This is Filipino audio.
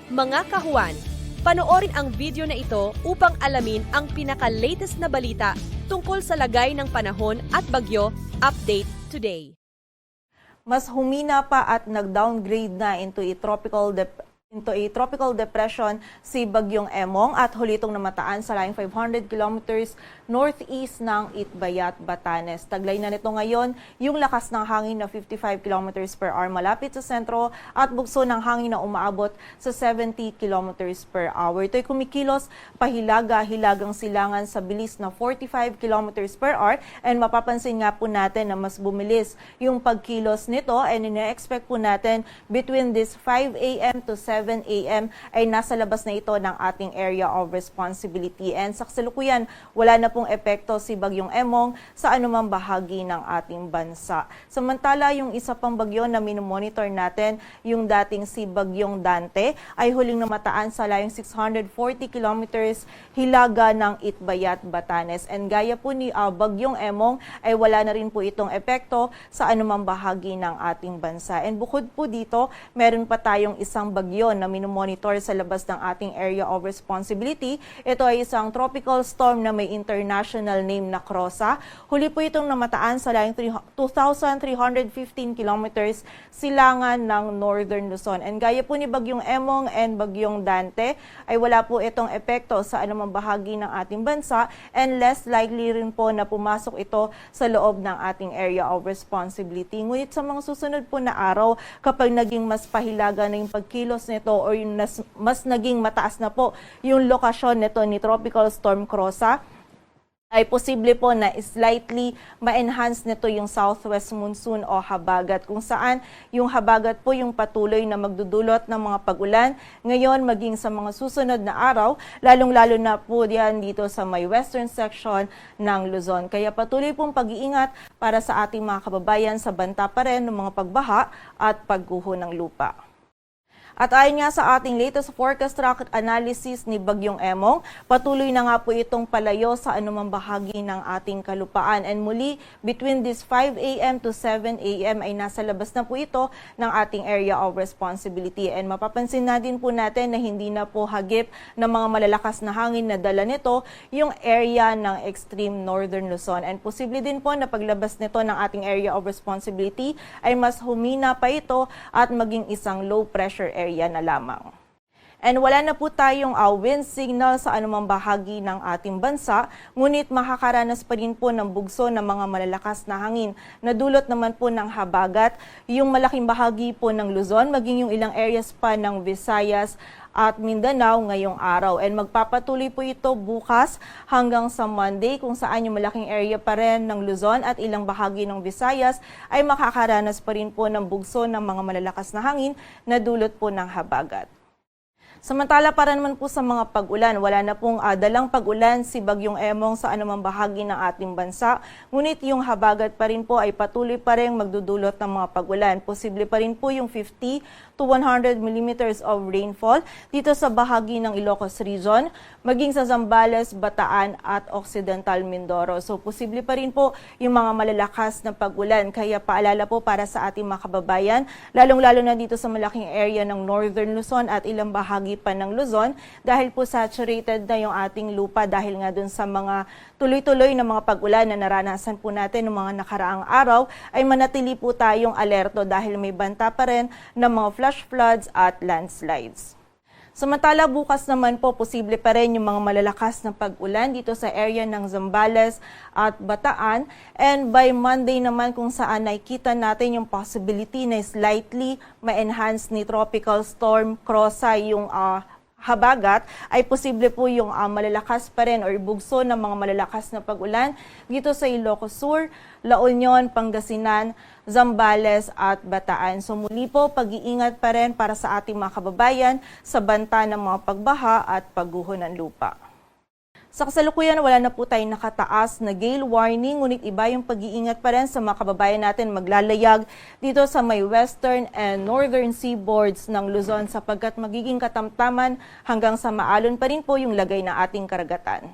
Mga kahuan, panoorin ang video na ito upang alamin ang pinaka-latest na balita tungkol sa lagay ng panahon at bagyo. Update today. Mas humina pa at nag-downgrade na into a tropical depression si Bagyong Emong at hulitong namataan sa layong 500 kilometers northeast ng Itbayat, Batanes. Taglay na nito ngayon yung lakas ng hangin na 55 kilometers per hour malapit sa sentro at bugso ng hangin na umaabot sa 70 kilometers per hour. Ito'y kumikilos pahilaga-hilagang silangan sa bilis na 45 kilometers per hour and mapapansin nga po natin na mas bumilis yung pagkilos nito and ina-expect po natin between this 5 a.m. to 7 a.m. ay nasa labas na ito ng ating area of responsibility. And sa kasalukuyan, wala na pong epekto si Bagyong Emong sa anumang bahagi ng ating bansa. Samantala, yung isa pang bagyo na minomonitor natin, yung dating si Bagyong Dante, ay huling namataan sa layong 640 kilometers hilaga ng Itbayat, Batanes. And gaya po ni Bagyong Emong, ay wala na rin po itong epekto sa anumang bahagi ng ating bansa. And bukod po dito, meron pa tayong isang bagyo na minomonitor sa labas ng ating area of responsibility. Ito ay isang tropical storm na may international name na Krosa. Huli po itong namataan sa layong 2,315 kilometers silangan ng Northern Luzon. And gaya po ni Bagyong Emong and Bagyong Dante, ay wala po itong epekto sa anumang bahagi ng ating bansa and less likely rin po na pumasok ito sa loob ng ating area of responsibility. Ngunit sa mga susunod po na araw, kapag naging mas pahilaga na yung pagkilos nito or yung mas naging mataas na po yung lokasyon nito ni Tropical Storm Krosa, ay posible po na slightly ma-enhance nito yung southwest monsoon o habagat, kung saan yung habagat po yung patuloy na magdudulot ng mga pag-ulan ngayon maging sa mga susunod na araw, lalong-lalo na po diyan dito sa may western section ng Luzon. Kaya patuloy pong pag-iingat para sa ating mga kababayan sa banta pa rin ng mga pagbaha at pagguho ng lupa. At ayon nga sa ating latest forecast track analysis ni Bagyong Emong, patuloy na nga po itong palayo sa anumang bahagi ng ating kalupaan. And muli, between this 5 a.m. to 7 a.m. ay nasa labas na po ito ng ating area of responsibility. And mapapansin na din po natin na hindi na po hagip ng mga malalakas na hangin na dala nito yung area ng extreme northern Luzon. And posible din po na paglabas nito ng ating area of responsibility ay mas humina pa ito at maging isang low pressure area na lamang. And wala na po tayong wind signal sa anumang bahagi ng ating bansa, ngunit makakaranas pa rin po ng bugso ng mga malalakas na hangin. Nadulot naman po ng habagat yung malaking bahagi po ng Luzon, maging yung ilang areas pa ng Visayas at Mindanao ngayong araw. And magpapatuloy po ito bukas hanggang sa Monday, kung saan yung malaking area pa rin ng Luzon at ilang bahagi ng Visayas ay makakaranas pa rin po ng bugso ng mga malalakas na hangin na dulot po ng habagat. Samantala, para naman po sa mga pag-ulan, wala na pong dalang pag-ulan si Bagyong Emong sa anumang bahagi ng ating bansa. Ngunit yung habagat pa rin po ay patuloy pa rin magdudulot ng mga pag-ulan. Posible pa rin po yung 50 to 100 millimeters of rainfall dito sa bahagi ng Ilocos Region, maging sa Zambales, Bataan at Occidental Mindoro. So posible pa rin po yung mga malalakas na pag-ulan. Kaya paalala po para sa ating mga kababayan, lalong-lalo na dito sa malaking area ng Northern Luzon at ilang bahagi pa ng Luzon, dahil po saturated na yung ating lupa dahil nga dun sa mga tuloy-tuloy na mga pag-ulan na naranasan po natin ng mga nakaraang araw, ay manatili po tayong alerto dahil may banta pa rin ng mga flash floods at landslides. Samantala, bukas naman po, posible pa rin yung mga malalakas na pag-ulan dito sa area ng Zambales at Bataan. And by Monday naman, kung saan nakikita natin yung possibility na slightly ma-enhance ni Tropical Storm Krosa yung habagat, ay posible po yung malalakas pa rin or bugso ng mga malalakas na pag-ulan dito sa Ilocos Sur, La Union, Pangasinan, Zambales at Bataan. So muli po, pag-iingat pa rin para sa ating mga kababayan sa banta ng mga pagbaha at pagguho ng lupa. Sa kasalukuyan, wala na po tayong nakataas na gale warning, ngunit iba yung pag-iingat pa rin sa mga kababayan natin maglalayag dito sa may western and northern seaboards ng Luzon sapagkat magiging katamtaman hanggang sa maalon pa rin po yung lagay ng ating karagatan.